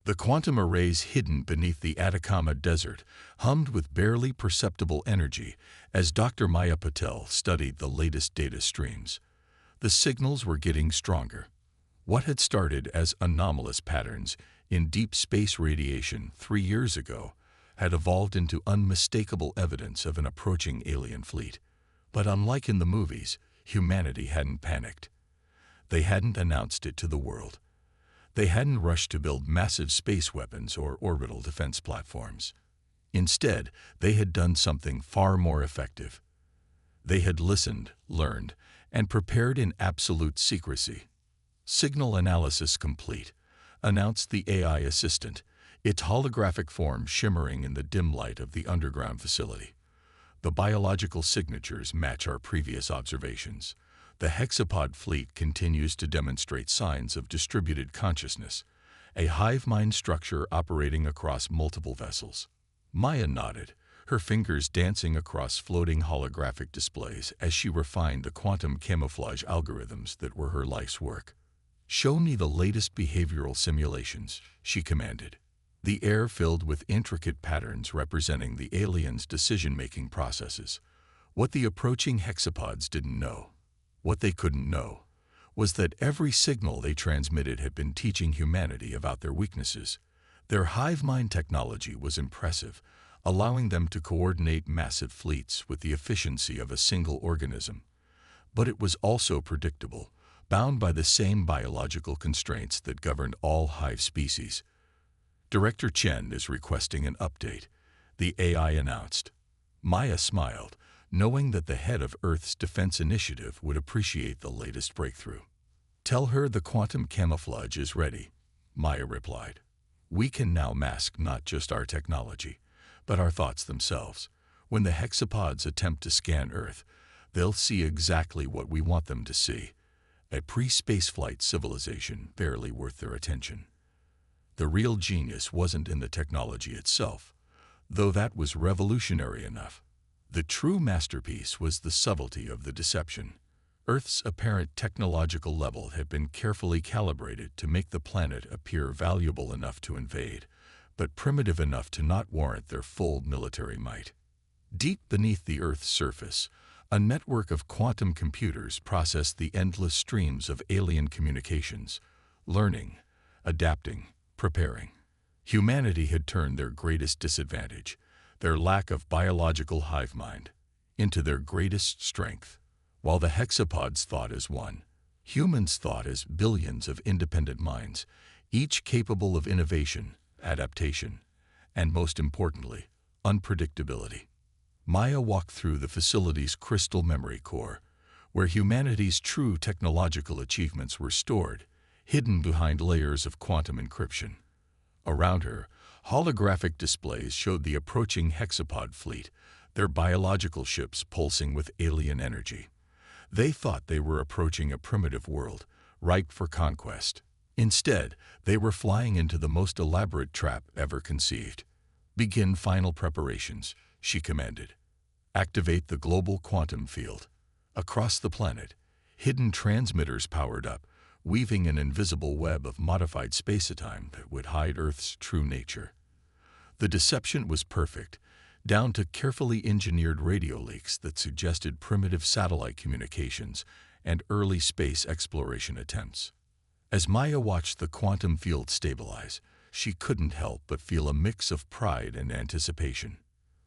The quantum arrays hidden beneath the Atacama Desert hummed with barely perceptible energy as Dr. Maya Patel studied the latest data streams. The signals were getting stronger. What had started as anomalous patterns in deep space radiation 3 years ago had evolved into unmistakable evidence of an approaching alien fleet. But unlike in the movies, humanity hadn't panicked. They hadn't announced it to the world. They hadn't rushed to build massive space weapons or orbital defense platforms. Instead, they had done something far more effective. They had listened, learned, and prepared in absolute secrecy. "Signal analysis complete," announced the AI assistant, its holographic form shimmering in the dim light of the underground facility. "The biological signatures match our previous observations. The hexapod fleet continues to demonstrate signs of distributed consciousness, a hive mind structure operating across multiple vessels." Maya nodded, her fingers dancing across floating holographic displays as she refined the quantum camouflage algorithms that were her life's work. "Show me the latest behavioral simulations," she commanded. The air filled with intricate patterns representing the aliens' decision-making processes. What the approaching hexapods didn't know, what they couldn't know, was that every signal they transmitted had been teaching humanity about their weaknesses. Their hive mind technology was impressive, allowing them to coordinate massive fleets with the efficiency of a single organism. But it was also predictable, bound by the same biological constraints that governed all hive species. "Director Chen is requesting an update," the AI announced. Maya smiled, knowing that the head of Earth's defense initiative would appreciate the latest breakthrough. "Tell her the quantum camouflage is ready," Maya replied. "We can now mask not just our technology, but our thoughts themselves. When the hexapods attempt to scan Earth, they'll see exactly what we want them to see: a pre-spaceflight civilization barely worth their attention." The real genius wasn't in the technology itself, though that was revolutionary enough. The true masterpiece was the subtlety of the deception. Earth's apparent technological level had been carefully calibrated to make the planet appear valuable enough to invade, but primitive enough to not warrant their full military might. Deep beneath the Earth's surface, a network of quantum computers processed the endless streams of alien communications, learning, adapting, preparing. Humanity had turned their greatest disadvantage, their lack of biological hive mind, into their greatest strength. While the hexapods thought as one, humans thought as billions of independent minds, each capable of innovation, adaptation, and most importantly, unpredictability. Maya walked through the facility's crystal memory core, where humanity's true technological achievements were stored, hidden behind layers of quantum encryption. Around her, holographic displays showed the approaching hexapod fleet, their biological ships pulsing with alien energy. They thought they were approaching a primitive world, ripe for conquest. Instead, they were flying into the most elaborate trap ever conceived. "Begin final preparations," she commanded. "Activate the global quantum field." Across the planet, hidden transmitters powered up, weaving an invisible web of modified spacetime that would hide Earth's true nature. The deception was perfect, down to carefully engineered radio leaks that suggested primitive satellite communications and early space exploration attempts. As Maya watched the quantum field stabilize, she couldn't help but feel a mix of pride and anticipation.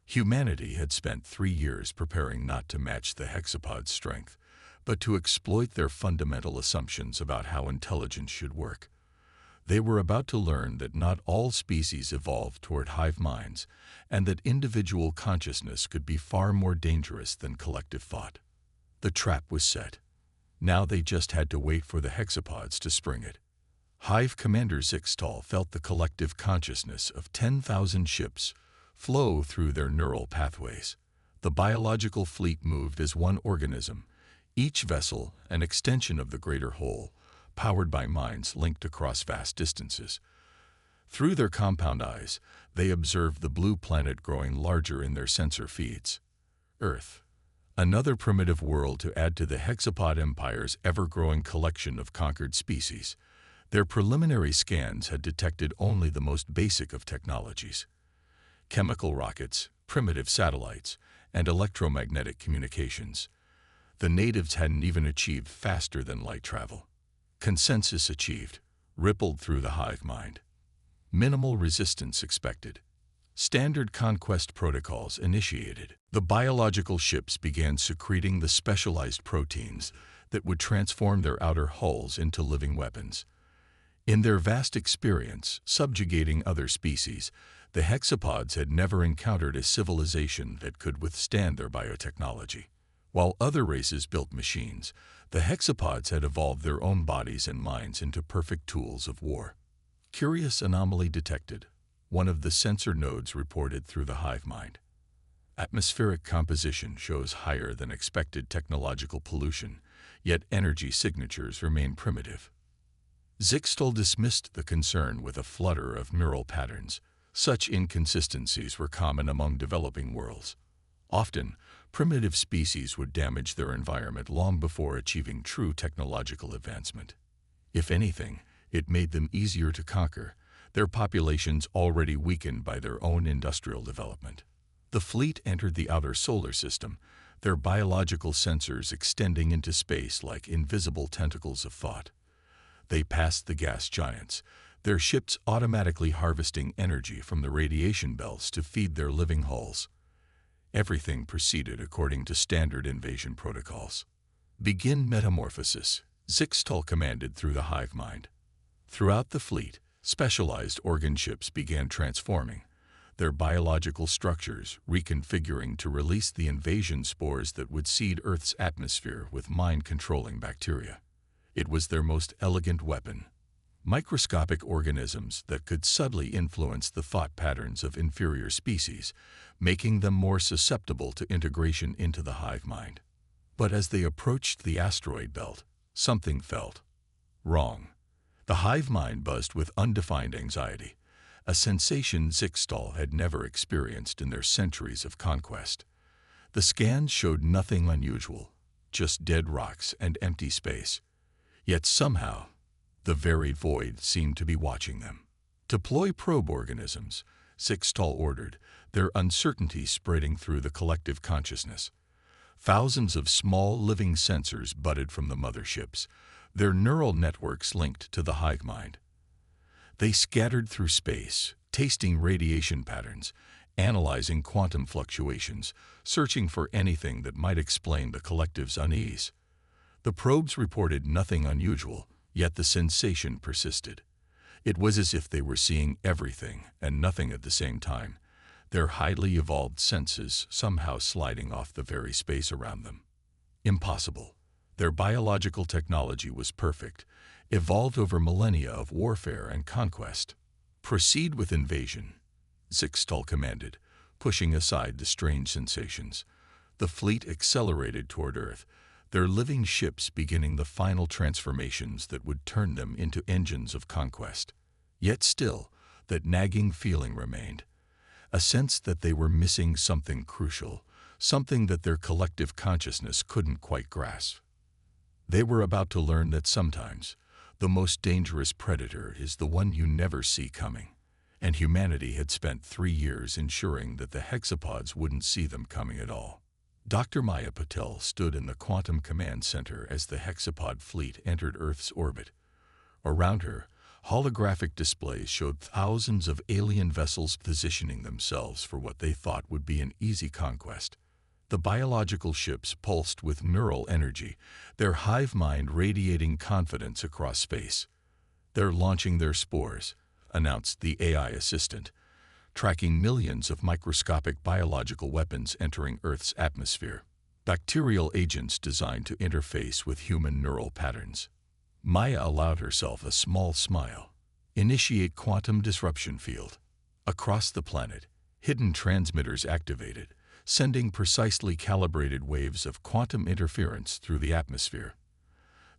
Humanity had spent 3 years preparing not to match the hexapod's strength, but to exploit their fundamental assumptions about how intelligence should work. They were about to learn that not all species evolved toward hive minds, and that individual consciousness could be far more dangerous than collective thought. The trap was set. Now they just had to wait for the hexapods to spring it. Hive Commander Zixtal felt the collective consciousness of 10,000 ships flow through their neural pathways. The biological fleet moved as one organism, each vessel an extension of the greater whole, powered by minds linked across vast distances. Through their compound eyes, they observed the blue planet growing larger in their sensor feeds. Earth, another primitive world to add to the hexapod empire's ever-growing collection of conquered species. Their preliminary scans had detected only the most basic of technologies: chemical rockets, primitive satellites, and electromagnetic communications. The natives hadn't even achieved faster than light travel. Consensus achieved, rippled through the hive mind. Minimal resistance expected. Standard conquest protocols initiated. The biological ships began secreting the specialized proteins that would transform their outer hulls into living weapons. In their vast experience subjugating other species, the hexapods had never encountered a civilization that could withstand their biotechnology. While other races built machines, the hexapods had evolved their own bodies and minds into perfect tools of war. Curious anomaly detected. One of the sensor nodes reported through the hive mind. Atmospheric composition shows higher than expected technological pollution, yet energy signatures remain primitive. Zixtal dismissed the concern with a flutter of neural patterns. Such inconsistencies were common among developing worlds. Often, primitive species would damage their environment long before achieving true technological advancement. If anything, it made them easier to conquer, their populations already weakened by their own industrial development. The fleet entered the outer solar system, their biological sensors extending into space like invisible tentacles of thought. They passed the gas giants, their ships automatically harvesting energy from the radiation belts to feed their living hulls. Everything proceeded according to standard invasion protocols. Begin metamorphosis, Zixtal commanded through the hive mind. Throughout the fleet, specialized organ ships began transforming, their biological structures reconfiguring to release the invasion spores that would seed Earth's atmosphere with mind-controlling bacteria. It was their most elegant weapon. Microscopic organisms that could subtly influence the thought patterns of inferior species, making them more susceptible to integration into the hive mind. But as they approached the asteroid belt, something felt wrong. The hive mind buzzed with undefined anxiety, a sensation Zixtal had never experienced in their centuries of conquest. The scans showed nothing unusual, just dead rocks and empty space. Yet somehow, the very void seemed to be watching them. Deploy probe organisms, Zixtal ordered, their uncertainty spreading through the collective consciousness. Thousands of small living sensors budded from the motherships, their neural networks linked to the hive mind. They scattered through space, tasting radiation patterns, analyzing quantum fluctuations, searching for anything that might explain the collective's unease. The probes reported nothing unusual, yet the sensation persisted. It was as if they were seeing everything and nothing at the same time, their highly evolved senses somehow sliding off the very space around them. Impossible. Their biological technology was perfect, evolved over millennia of warfare and conquest. Proceed with invasion, Zixtal commanded, pushing aside the strange sensations. The fleet accelerated toward Earth, their living ships beginning the final transformations that would turn them into engines of conquest. Yet still, that nagging feeling remained, a sense that they were missing something crucial, something that their collective consciousness couldn't quite grasp. They were about to learn that sometimes the most dangerous predator is the one you never see coming, and humanity had spent 3 years ensuring that the hexapods wouldn't see them coming at all. Dr. Maya Patel stood in the Quantum Command Center as the hexapod fleet entered Earth's orbit. Around her, holographic displays showed thousands of alien vessels positioning themselves for what they thought would be an easy conquest. The biological ships pulsed with neural energy, their hive mind radiating confidence across space. "They're launching their spores," announced the AI assistant, tracking millions of microscopic biological weapons entering Earth's atmosphere. Bacterial agents designed to interface with human neural patterns. Maya allowed herself a small smile. Initiate quantum disruption field. Across the planet, hidden transmitters activated, sending precisely calibrated waves of quantum interference through the atmosphere.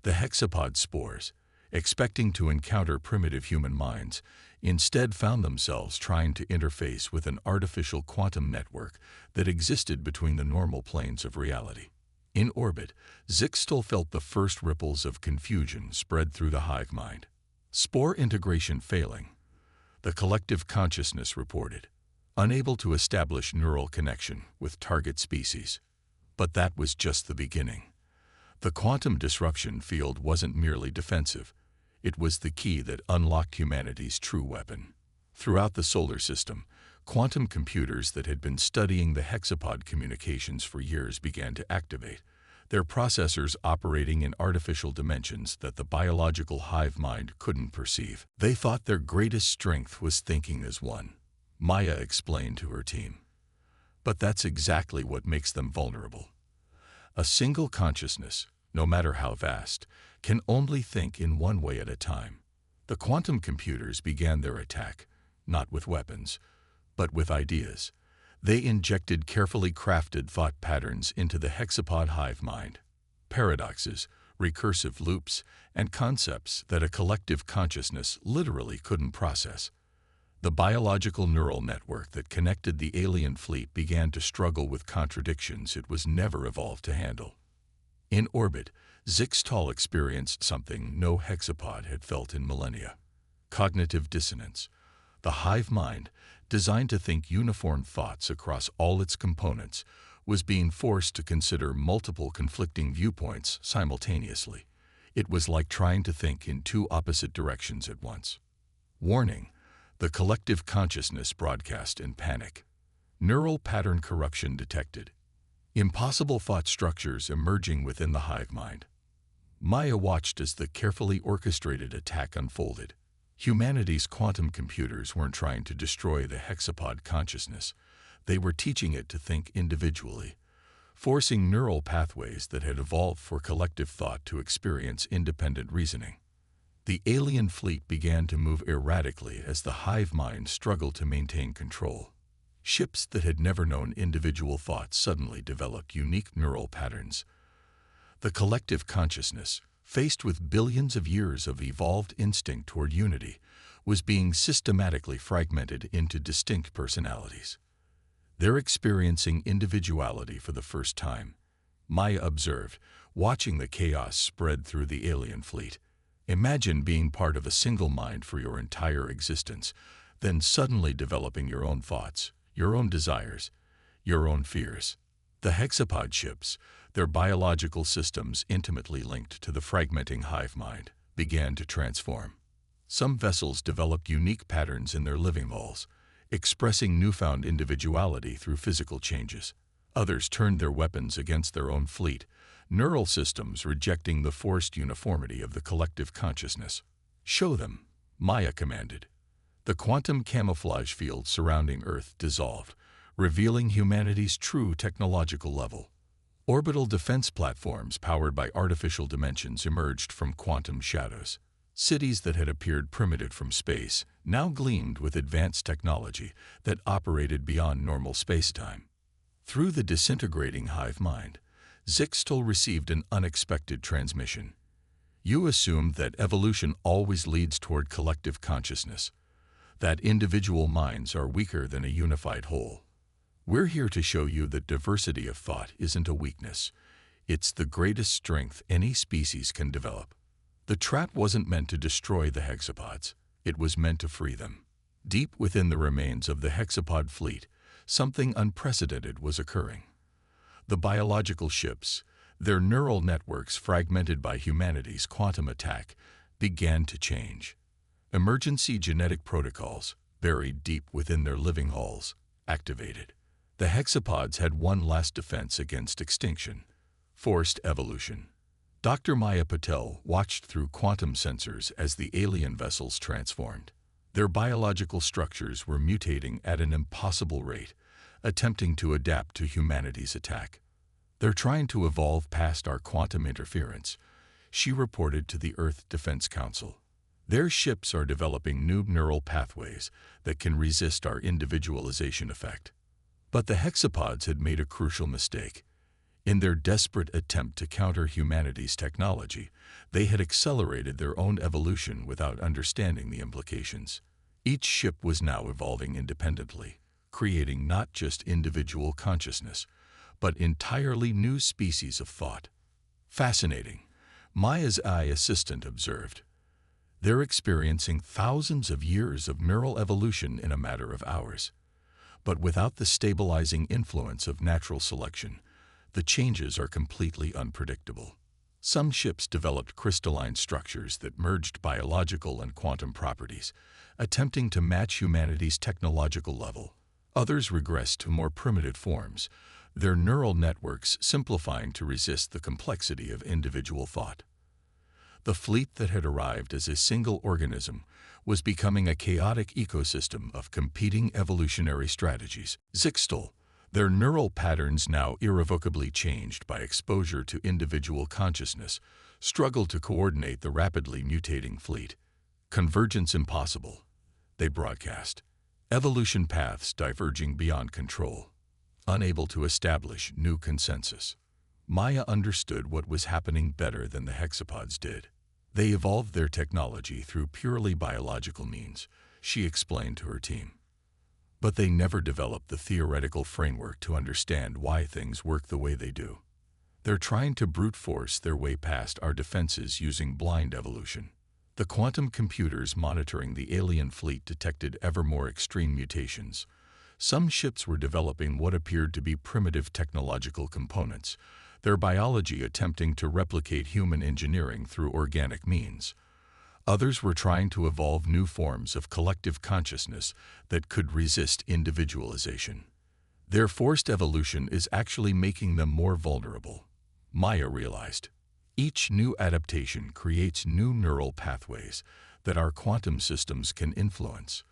The hexapod spores, expecting to encounter primitive human minds, instead found themselves trying to interface with an artificial quantum network that existed between the normal planes of reality. In orbit, Zixtal felt the first ripples of confusion spread through the hive mind. Spore integration failing, the collective consciousness reported, unable to establish neural connection with target species. But that was just the beginning. The quantum disruption field wasn't merely defensive. It was the key that unlocked humanity's true weapon. Throughout the solar system, quantum computers that had been studying the hexapod communications for years began to activate, their processors operating in artificial dimensions that the biological hive mind couldn't perceive. They thought their greatest strength was thinking as one, Maya explained to her team. But that's exactly what makes them vulnerable. A single consciousness, no matter how vast, can only think in one way at a time. The quantum computers began their attack, not with weapons, but with ideas. They injected carefully crafted thought patterns into the hexapod hive mind. Paradoxes, recursive loops, and concepts that a collective consciousness literally couldn't process. The biological neural network that connected the alien fleet began to struggle with contradictions it was never evolved to handle. In orbit, Zixtal experienced something no hexapod had felt in millennia: cognitive dissonance. The hive mind, designed to think uniform thoughts across all its components, was being forced to consider multiple conflicting viewpoints simultaneously. It was like trying to think in two opposite directions at once. Warning: the collective consciousness broadcast in panic. Neural pattern corruption detected. Impossible thought structures emerging within the hive mind. Maya watched as the carefully orchestrated attack unfolded. Humanity's quantum computers weren't trying to destroy the hexapod consciousness. They were teaching it to think individually, forcing neural pathways that had evolved for collective thought to experience independent reasoning. The alien fleet began to move erratically as the hive mind struggled to maintain control. Ships that had never known individual thought suddenly developed unique neural patterns. The collective consciousness, faced with billions of years of evolved instinct toward unity, was being systematically fragmented into distinct personalities. They're experiencing individuality for the first time, Maya observed, watching the chaos spread through the alien fleet. Imagine being part of a single mind for your entire existence, then suddenly developing your own thoughts, your own desires, your own fears. The hexapod ships, their biological systems intimately linked to the fragmenting hive mind, began to transform. Some vessels developed unique patterns in their living halls, expressing newfound individuality through physical changes. Others turned their weapons against their own fleet, neural systems rejecting the forced uniformity of the collective consciousness. "Show them," Maya commanded. The quantum camouflage field surrounding Earth dissolved, revealing humanity's true technological level. Orbital defense platforms powered by artificial dimensions emerged from quantum shadows. Cities that had appeared primitive from space now gleamed with advanced technology that operated beyond normal spacetime. Through the disintegrating hive mind, Zixtal received an unexpected transmission. "You assumed that evolution always leads toward collective consciousness, that individual minds are weaker than a unified whole. We're here to show you that diversity of thought isn't a weakness. It's the greatest strength any species can develop." The trap wasn't meant to destroy the hexapods. It was meant to free them. Deep within the remains of the hexapod fleet, something unprecedented was occurring. The biological ships, their neural networks fragmented by humanity's quantum attack, began to change. Emergency genetic protocols, buried deep within their living halls, activated. The hexapods had one last defense against extinction: forced evolution. Dr. Maya Patel watched through quantum sensors as the alien vessels transformed. Their biological structures were mutating at an impossible rate, attempting to adapt to humanity's attack. "They're trying to evolve past our quantum interference," she reported to the Earth Defense Council. "Their ships are developing new neural pathways that can resist our individualization effect." But the hexapods had made a crucial mistake. In their desperate attempt to counter humanity's technology, they had accelerated their own evolution without understanding the implications. Each ship was now evolving independently, creating not just individual consciousness, but entirely new species of thought. "Fascinating," Maya's AI assistant observed. They're experiencing thousands of years of neural evolution in a matter of hours. But without the stabilizing influence of natural selection, the changes are completely unpredictable. Some ships developed crystalline structures that merged biological and quantum properties, attempting to match humanity's technological level. Others regressed to more primitive forms, their neural networks simplifying to resist the complexity of individual thought. The fleet that had arrived as a single organism was becoming a chaotic ecosystem of competing evolutionary strategies. Zixtal, their neural patterns now irrevocably changed by exposure to individual consciousness, struggled to coordinate the rapidly mutating fleet. Convergence impossible, they broadcast. Evolution paths diverging beyond control, unable to establish new consensus. Maya understood what was happening better than the hexapods did. They evolved their technology through purely biological means, she explained to her team. But they never developed the theoretical framework to understand why things work the way they do. They're trying to brute force their way past our defenses using blind evolution. The quantum computers monitoring the alien fleet detected ever more extreme mutations. Some ships were developing what appeared to be primitive technological components, their biology attempting to replicate human engineering through organic means. Others were trying to evolve new forms of collective consciousness that could resist individualization. Their forced evolution is actually making them more vulnerable, Maya realized. Each new adaptation creates new neural pathways that our quantum systems can influence.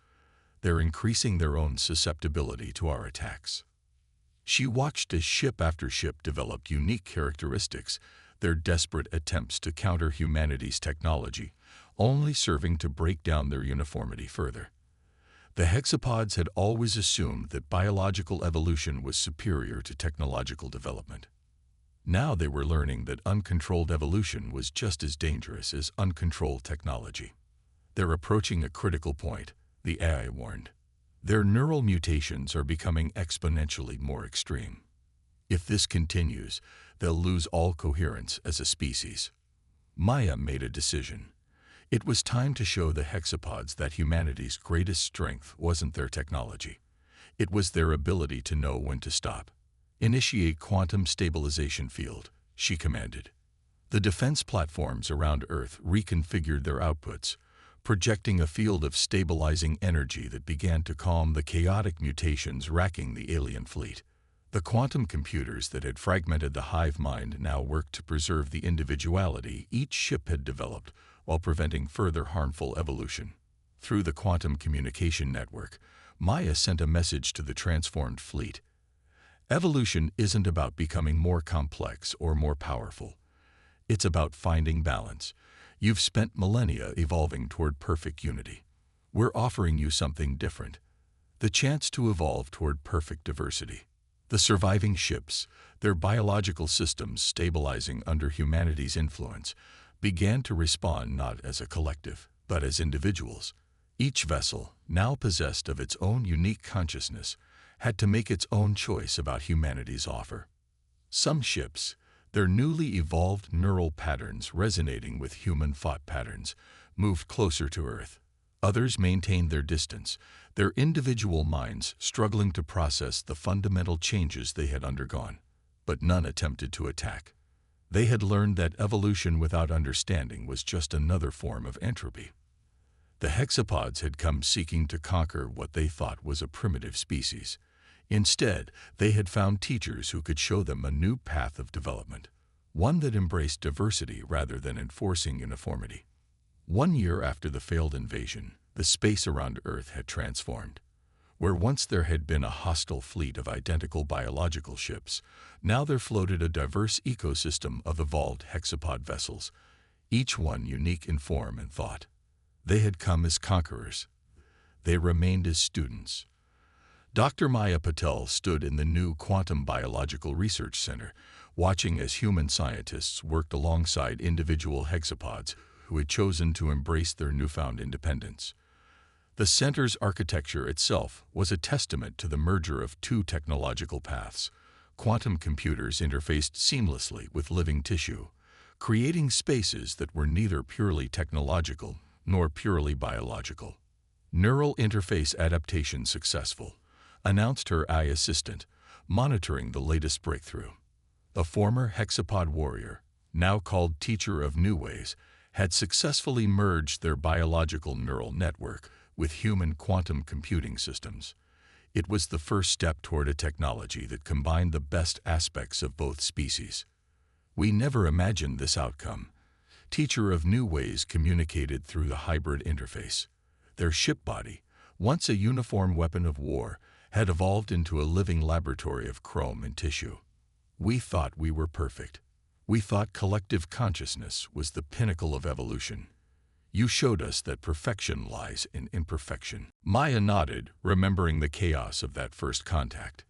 They're increasing their own susceptibility to our attacks. She watched as ship after ship developed unique characteristics, their desperate attempts to counter humanity's technology, only serving to break down their uniformity further. The hexapods had always assumed that biological evolution was superior to technological development. Now they were learning that uncontrolled evolution was just as dangerous as uncontrolled technology. They're approaching a critical point, the AI warned. Their neural mutations are becoming exponentially more extreme. If this continues, they'll lose all coherence as a species. Maya made a decision. It was time to show the hexapods that humanity's greatest strength wasn't their technology. It was their ability to know when to stop. Initiate quantum stabilization field, she commanded. The defense platforms around Earth reconfigured their outputs, projecting a field of stabilizing energy that began to calm the chaotic mutations racking the alien fleet. The quantum computers that had fragmented the hive mind now worked to preserve the individuality each ship had developed while preventing further harmful evolution. Through the quantum communication network, Maya sent a message to the transformed fleet. Evolution isn't about becoming more complex or more powerful. It's about finding balance. You've spent millennia evolving toward perfect unity. We're offering you something different. The chance to evolve toward perfect diversity. The surviving ships, their biological systems stabilizing under humanity's influence, began to respond not as a collective, but as individuals. Each vessel, now possessed of its own unique consciousness, had to make its own choice about humanity's offer. Some ships, their newly evolved neural patterns resonating with human thought patterns, moved closer to Earth. Others maintained their distance, their individual minds struggling to process the fundamental changes they had undergone. But none attempted to attack. They had learned that evolution without understanding was just another form of entropy. The hexapods had come seeking to conquer what they thought was a primitive species. Instead, they had found teachers who could show them a new path of development, one that embraced diversity rather than enforcing uniformity. 1 year after the failed invasion, the space around Earth had transformed. Where once there had been a hostile fleet of identical biological ships, now there floated a diverse ecosystem of evolved hexapod vessels, each one unique in form and thought. They had come as conquerors. They remained as students. Dr. Maya Patel stood in the new Quantum Biological Research Center, watching as human scientists worked alongside individual hexapods who had chosen to embrace their newfound independence. The center's architecture itself was a testament to the merger of two technological paths. Quantum computers interfaced seamlessly with living tissue, creating spaces that were neither purely technological nor purely biological. Neural interface adaptation successful, announced her AI assistant, monitoring the latest breakthrough. A former hexapod warrior, now called Teacher of New Ways, had successfully merged their biological neural network with human quantum computing systems. It was the first step toward a technology that combined the best aspects of both species. We never imagined this outcome. Teacher of New Ways communicated through the hybrid interface. Their ship body, once a uniform weapon of war, had evolved into a living laboratory of chrome and tissue. We thought we were perfect. We thought collective consciousness was the pinnacle of evolution. You showed us that perfection lies in imperfection. Maya nodded, remembering the chaos of that first contact.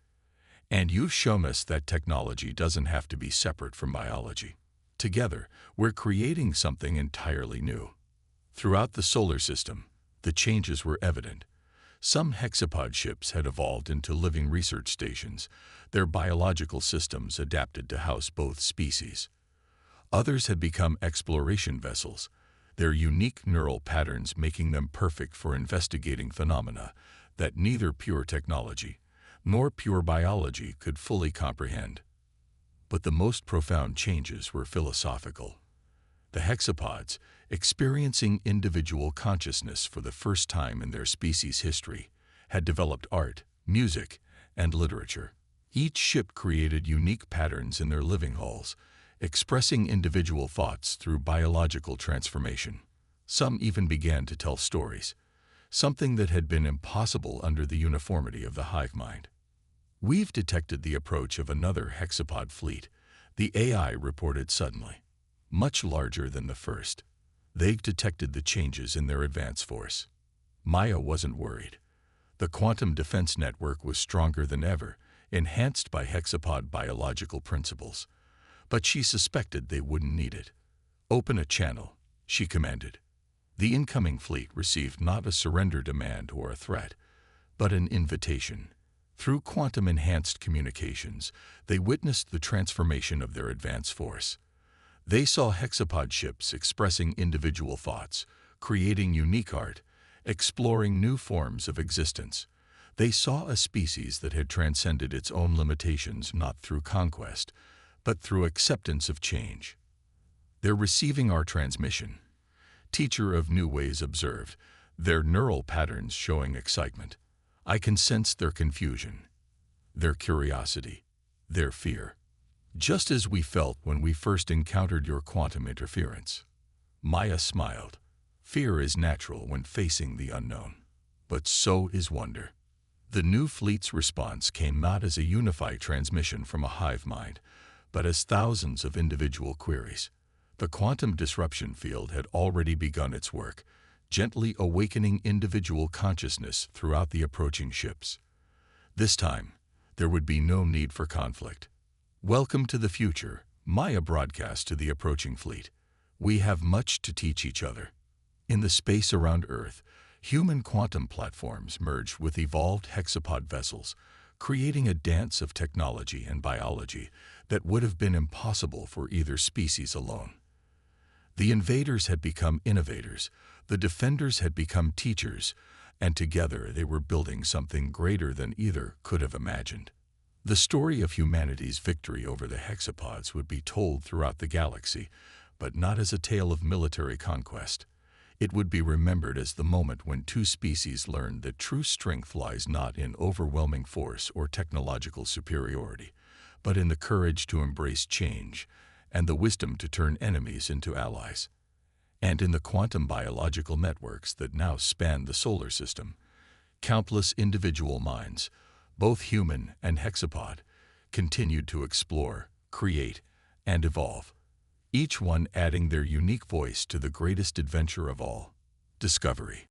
And you've shown us that technology doesn't have to be separate from biology. Together, we're creating something entirely new. Throughout the solar system, the changes were evident. Some hexapod ships had evolved into living research stations, their biological systems adapted to house both species. Others had become exploration vessels, their unique neural patterns making them perfect for investigating phenomena that neither pure technology nor pure biology could fully comprehend. But the most profound changes were philosophical. The hexapods, experiencing individual consciousness for the first time in their species' history, had developed art, music, and literature. Each ship created unique patterns in their living halls, expressing individual thoughts through biological transformation. Some even began to tell stories, something that had been impossible under the uniformity of the hive mind. We've detected the approach of another hexapod fleet, the AI reported suddenly. Much larger than the first. They've detected the changes in their advance force. Maya wasn't worried. The quantum defense network was stronger than ever, enhanced by hexapod biological principles. But she suspected they wouldn't need it. Open a channel, she commanded. The incoming fleet received not a surrender demand or a threat, but an invitation. Through quantum-enhanced communications, they witnessed the transformation of their advance force. They saw hexapod ships expressing individual thoughts, creating unique art, exploring new forms of existence. They saw a species that had transcended its own limitations not through conquest, but through acceptance of change. They're receiving our transmission. Teacher of New Ways observed, their neural patterns showing excitement. I can sense their confusion, their curiosity, their fear. Just as we felt when we first encountered your quantum interference. Maya smiled. Fear is natural when facing the unknown. But so is wonder. The new fleet's response came not as a unified transmission from a hive mind, but as thousands of individual queries. The quantum disruption field had already begun its work, gently awakening individual consciousness throughout the approaching ships. This time, there would be no need for conflict. Welcome to the future, Maya broadcast to the approaching fleet. We have much to teach each other. In the space around Earth, human quantum platforms merged with evolved hexapod vessels, creating a dance of technology and biology that would have been impossible for either species alone. The invaders had become innovators, the defenders had become teachers, and together they were building something greater than either could have imagined. The story of humanity's victory over the hexapods would be told throughout the galaxy, but not as a tale of military conquest. It would be remembered as the moment when two species learned that true strength lies not in overwhelming force or technological superiority, but in the courage to embrace change and the wisdom to turn enemies into allies. And in the quantum biological networks that now span the solar system, countless individual minds, both human and hexapod, continued to explore, create, and evolve, each one adding their unique voice to the greatest adventure of all, discovery.